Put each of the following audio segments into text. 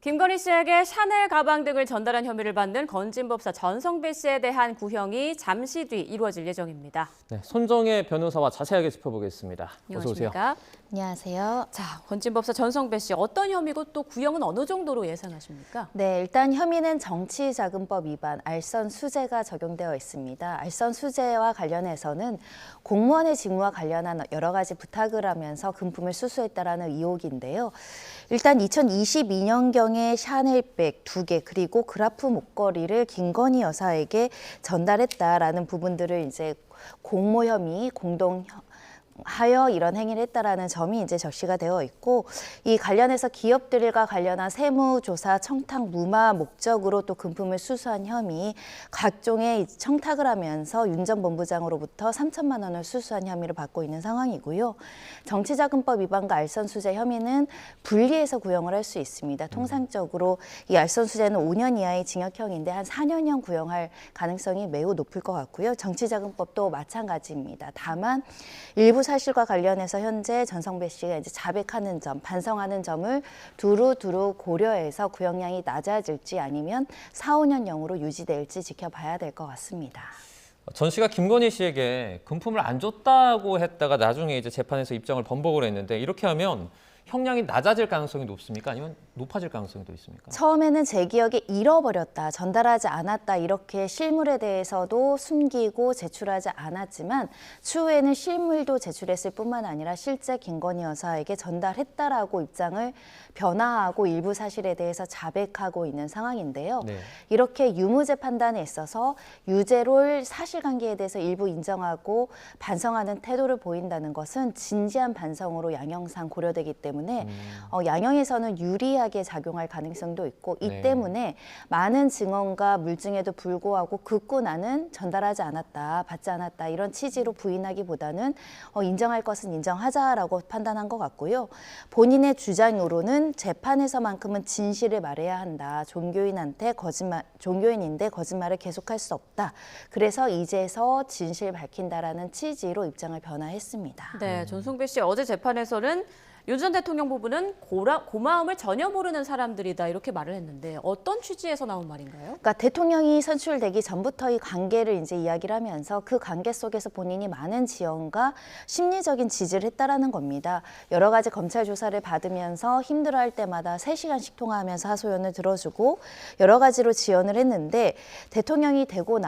김건희 씨에게 샤넬 가방 등을 전달한 혐의를 받는 건진법사 전성배 씨에 대한 구형이 잠시 뒤 이루어질 예정입니다. 네, 손정혜 변호사와 자세하게 짚어보겠습니다. 어서 오세요. 안녕하십니까? 안녕하세요. 자, 건진법사 전성배 씨 어떤 혐의고 또 구형은 어느 정도로 예상하십니까? 네, 일단 혐의는 정치자금법 위반, 알선 수재가 적용되어 있습니다. 알선 수재와 관련해서는 공무원의 직무와 관련한 여러 가지 부탁을 하면서 금품을 수수했다라는 의혹인데요. 일단 2022년경에 샤넬백 2개 그리고 그라프 목걸이를 김건희 여사에게 전달했다라는 부분들을 이제 공모 혐의, 공동 하여 이런 행위를 했다라는 점이 이제 적시가 되어 있고, 이 관련해서 기업들과 관련한 세무조사 청탁 무마 목적으로 또 금품을 수수한 혐의, 각종의 청탁을 하면서 윤 전 본부장으로부터 3천만 원을 수수한 혐의를 받고 있는 상황이고요. 정치자금법 위반과 알선수재 혐의는 분리해서 구형을 할 수 있습니다. 통상적으로 이 알선수재는 5년 이하의 징역형인데 한 4년형 구형할 가능성이 매우 높을 것 같고요. 정치자금법도 마찬가지입니다. 다만 일부 사실과 관련해서 현재 전성배 씨가 이제 자백하는 점, 반성하는 점을 두루두루 고려해서 구형량이 낮아질지 아니면 4, 5년형으로 유지될지 지켜봐야 될 것 같습니다. 전 씨가 김건희 씨에게 금품을 안 줬다고 했다가 나중에 이제 재판에서 입장을 번복을 했는데, 이렇게 하면 형량이 낮아질 가능성이 높습니까? 아니면 높아질 가능성이 더 있습니까? 처음에는 제 기억에 잃어버렸다, 전달하지 않았다 이렇게 실물에 대해서도 숨기고 제출하지 않았지만, 추후에는 실물도 제출했을 뿐만 아니라 실제 김건희 여사에게 전달했다라고 입장을 변화하고 일부 사실에 대해서 자백하고 있는 상황인데요. 네. 이렇게 유무죄 판단에 있어서 유죄로 사실관계에 대해서 일부 인정하고 반성하는 태도를 보인다는 것은 진지한 반성으로 양형상 고려되기 때문에 양형에서는 유리하게 작용할 가능성도 있고, 이 네. 때문에 많은 증언과 물증에도 불구하고 극구 나는 전달하지 않았다, 받지 않았다 이런 취지로 부인하기보다는 인정할 것은 인정하자라고 판단한 것 같고요. 본인의 주장으로는 재판에서만큼은 진실을 말해야 한다. 종교인인데 거짓말을 계속할 수 없다. 그래서 이제서 진실 밝힌다라는 취지로 입장을 변화했습니다. 네, 전성배 씨 어제 재판에서는 윤 전 대통령 부부는 고마움을 전혀 모르는 사람들이다 이렇게 말을 했는데 어떤 취지에서 나온 말인가요? 그러니까 대통령이 선출되기 전부터 이 관계를 이제 이야기를 하면서 그 관계 속에서 본인이 많은 지원과 심리적인 지지를 했다라는 겁니다. 여러 가지 검찰 조사를 받으면서 힘들어할 때마다 3시간씩 통화하면서 하소연을 들어주고 여러 가지로 지원을 했는데, 대통령이 되고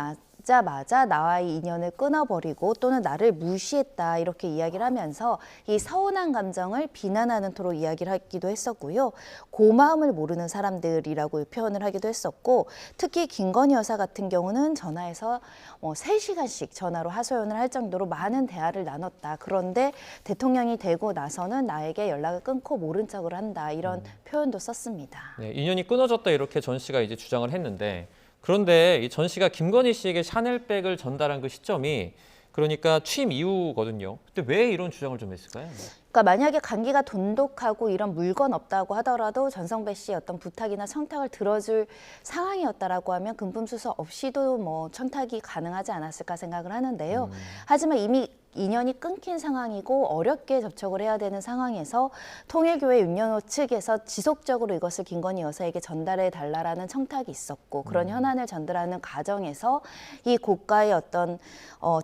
자마자 나와의 인연을 끊어버리고 또는 나를 무시했다 이렇게 이야기를 하면서 이 서운한 감정을 비난하는 토로 이야기를 하기도 했었고요. 고마움을 모르는 사람들이라고 표현을 하기도 했었고, 특히 김건희 여사 같은 경우는 전화해서 3시간씩 전화로 하소연을 할 정도로 많은 대화를 나눴다. 그런데 대통령이 되고 나서는 나에게 연락을 끊고 모른 척을 한다. 이런 표현도 썼습니다. 네, 인연이 끊어졌다 이렇게 전 씨가 이제 주장을 했는데, 그런데 이 전 씨가 김건희 씨에게 샤넬백을 전달한 그 시점이 그러니까 취임 이후거든요. 근데 왜 이런 주장을 좀 했을까요? 그러니까 만약에 관계가 돈독하고 이런 물건 없다고 하더라도 전성배 씨의 어떤 부탁이나 청탁을 들어줄 상황이었다라고 하면 금품 수수 없이도 뭐 청탁이 가능하지 않았을까 생각을 하는데요. 하지만 이미 인연이 끊긴 상황이고 어렵게 접촉을 해야 되는 상황에서 통일교회 윤영호 측에서 지속적으로 이것을 김건희 여사에게 전달해 달라라는 청탁이 있었고, 그런 현안을 전달하는 과정에서 이 고가의 어떤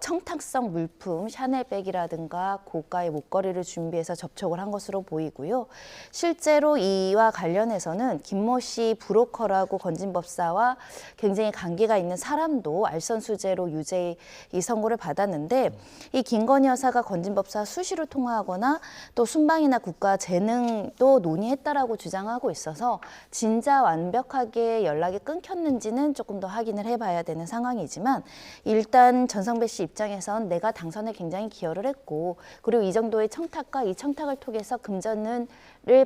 청탁성 물품 샤넬백이라든가 고가의 목걸이를 준비해서 접촉을 한 것으로 보이고요. 실제로 이와 관련해서는 김모 씨 브로커라고 건진법사와 굉장히 관계가 있는 사람도 알선수재로 유죄 이 선고를 받았는데, 이 김건희 여사가 건진법사 수시로 통화하거나 또 순방이나 국가 재능도 논의했다라고 주장하고 있어서 진짜 완벽하게 연락이 끊겼는지는 조금 더 확인을 해봐야 되는 상황이지만, 일단 전성배 씨 입장에선 내가 당선에 굉장히 기여를 했고, 그리고 이 정도의 청탁과 이 청탁을 통해서 금전을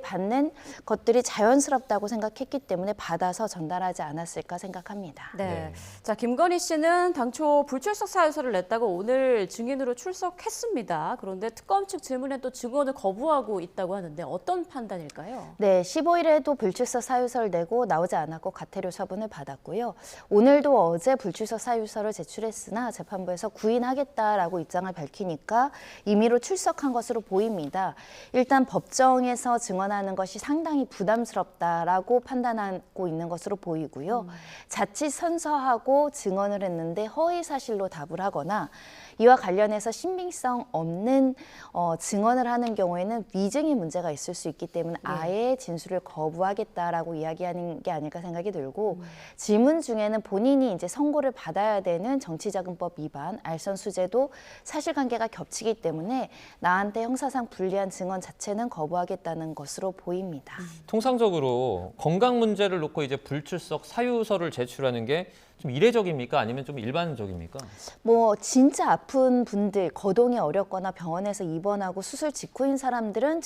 받는 것들이 자연스럽다고 생각했기 때문에 받아서 전달하지 않았을까 생각합니다. 네. 자, 김건희 씨는 당초 불출석 사유서를 냈다고 오늘 증인으로 출석했습니다. 그런데 특검 측 질문에 또 증언을 거부하고 있다고 하는데 어떤 판단일까요? 네, 15일에도 불출석 사유서를 내고 나오지 않았고 가태료 처분을 받았고요. 오늘도 어제 불출석 사유서를 제출했으나 재판부에서 구인하겠다라고 입장을 밝히니까 임의로 출석한 것으로 보입니다. 일단 법정에서 증언하는 것이 상당히 부담스럽다라고 판단하고 있는 것으로 보이고요. 자칫 선서하고 증언을 했는데 허위 사실로 답을 하거나 이와 관련해서 신빙성 없는 증언을 하는 경우에는 위증의 문제가 있을 수 있기 때문에 아예 진술을 거부하겠다라고 이야기하는 게 아닐까 생각이 들고 질문 중에는 본인이 이제 선고를 받아야 되는 정치자금법 위반, 알선수재도 사실관계가 겹치기 때문에 나한테 형사상 불리한 증언 자체는 거부하겠다는 것으로 보입니다. 통상적으로 건강 문제를 놓고 이제 불출석 사유서를 제출하는 게 좀 이례적입니까? 아니면 좀 일반적입니까? 뭐 진짜 아픈 분들, 거동이 어렵거나 병원에서 입원하고 수술 직후인 사람들은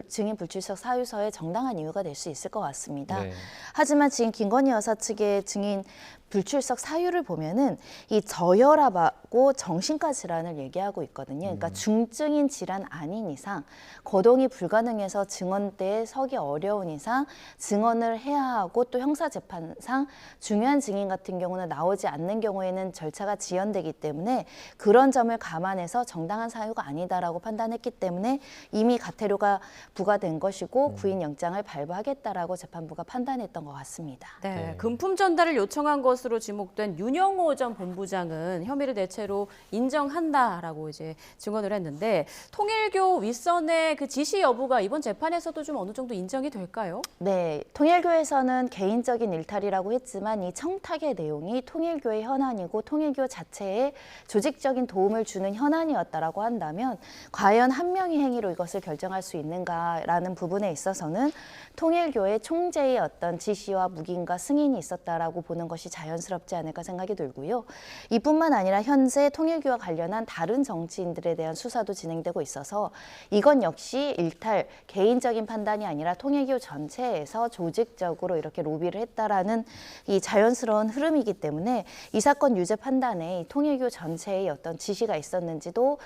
증인 불출석 사유서에 정당한 이유가 될 수 있을 것 같습니다. 네. 하지만 지금 김건희 여사 측의 증인 불출석 사유를 보면은 이 저혈압하고 정신과 질환을 얘기하고 있거든요. 그러니까 중증인 질환 아닌 이상, 거동이 불가능해서 증언대에 서기 어려운 이상 증언을 해야 하고 또 형사재판상 중요한 증인 같은 경우는 나오지 않는 경우에는 절차가 지연되기 때문에 그런 점을 감안해서 정당한 사유가 아니다라고 판단했기 때문에 이미 가태료가 부과된 것이고 구인영장을 발부하겠다라고 재판부가 판단했던 것 같습니다. 네, 네. 금품 전달을 요청한 것으로 지목된 윤영호 전 본부장은 혐의를 대체로 인정한다라고 이제 증언을 했는데 통일교 윗선의 그 지시 여부가 이번 재판에서도 좀 어느 정도 인정이 될까요? 네, 통일교에서는 개인적인 일탈이라고 했지만 이 청탁의 내용이 통일교의 현안이고 통일교 자체에 조직적인 도움을 주는 현안이었다라고 한다면 과연 한 명의 행위로 이것을 결정할 수 있는가라는 부분에 있어서는 통일교의 총재의 어떤 지시와 묵인과 승인이 있었다라고 보는 것이 자연스럽지 않을까 생각이 들고요. 이뿐만 아니라 현재 통일교와 관련한 다른 정치인들에 대한 수사도 진행되고 있어서 이건 역시 일탈, 개인적인 판단이 아니라 통일교 전체에서 조직적으로 이렇게 로비를 했다라는 이 자연스러운 흐름이기 때문에 이 사건 유죄 판단에 이 통일교 전체의 어떤 지시가 있었는지도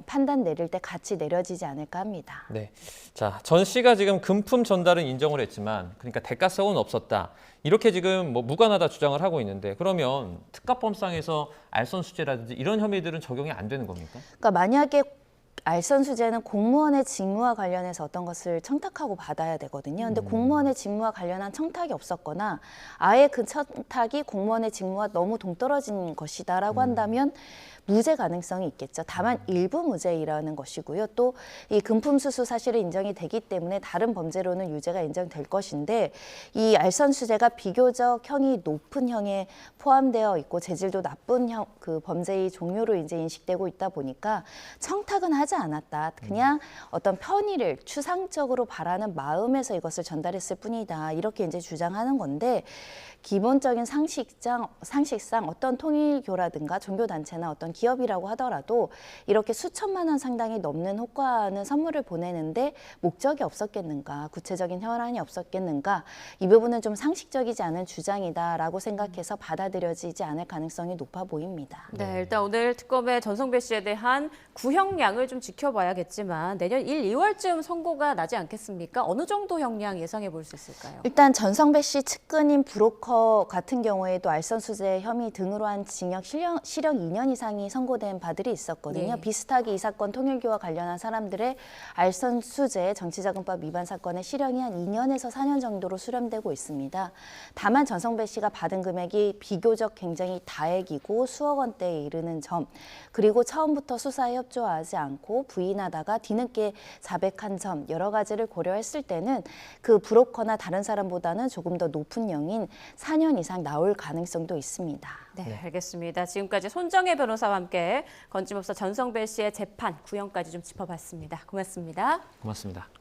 판단 내릴 때 같이 내려지지 않을까 합니다. 네. 자, 전 씨가 지금 금품 전달은 인정을 했지만 그러니까 대가성은 없었다. 이렇게 지금 뭐 무관하다 주장을 하고 있는데 그러면 특가법상에서 알선수재라든지 이런 혐의들은 적용이 안 되는 겁니까? 그러니까 만약에 알선수재는 공무원의 직무와 관련해서 어떤 것을 청탁하고 받아야 되거든요. 근데 공무원의 직무와 관련한 청탁이 없었거나 아예 그 청탁이 공무원의 직무와 너무 동떨어진 것이다라고 한다면 무죄 가능성이 있겠죠. 다만 일부 무죄이라는 것이고요. 또 이 금품 수수 사실이 인정이 되기 때문에 다른 범죄로는 유죄가 인정될 것인데 이 알선수재가 비교적 형이 높은 형에 포함되어 있고 재질도 나쁜 그 범죄의 종류로 이제 인식되고 있다 보니까 청탁은 하지 않았다. 그냥 어떤 편의를 추상적으로 바라는 마음에서 이것을 전달했을 뿐이다. 이렇게 이제 주장하는 건데 기본적인 상식상 어떤 통일교라든가 종교단체나 어떤 기업이라고 하더라도 이렇게 수천만 원 상당히 넘는 호가는 선물을 보내는데 목적이 없었겠는가, 구체적인 현안이 없었겠는가, 이 부분은 좀 상식적이지 않은 주장이다라고 생각해서 받아들여지지 않을 가능성이 높아 보입니다. 네, 일단 오늘 특검의 전성배 씨에 대한 구형량을 좀 지켜봐야겠지만 내년 1, 2월쯤 선고가 나지 않겠습니까? 어느 정도 형량 예상해 볼 수 있을까요? 일단 전성배 씨 측근인 브로커 같은 경우에도 알선수재 혐의 등으로 한 징역 실형 2년 이상이 선고된 바들이 있었거든요. 네. 비슷하게 이 사건 통일교와 관련한 사람들의 알선수재 정치자금법 위반 사건의 실형이 한 2년에서 4년 정도로 수렴되고 있습니다. 다만 전성배 씨가 받은 금액이 비교적 굉장히 다액이고 수억 원대에 이르는 점, 그리고 처음부터 수사에 협조하지 않고 부인하다가 뒤늦게 자백한 점, 여러 가지를 고려했을 때는 그 브로커나 다른 사람보다는 조금 더 높은 형인 4년 이상 나올 가능성도 있습니다. 네, 알겠습니다. 지금까지 손정혜 변호사와 함께 건짐업소 전성배 씨의 재판 구형까지 좀 짚어봤습니다. 고맙습니다. 고맙습니다.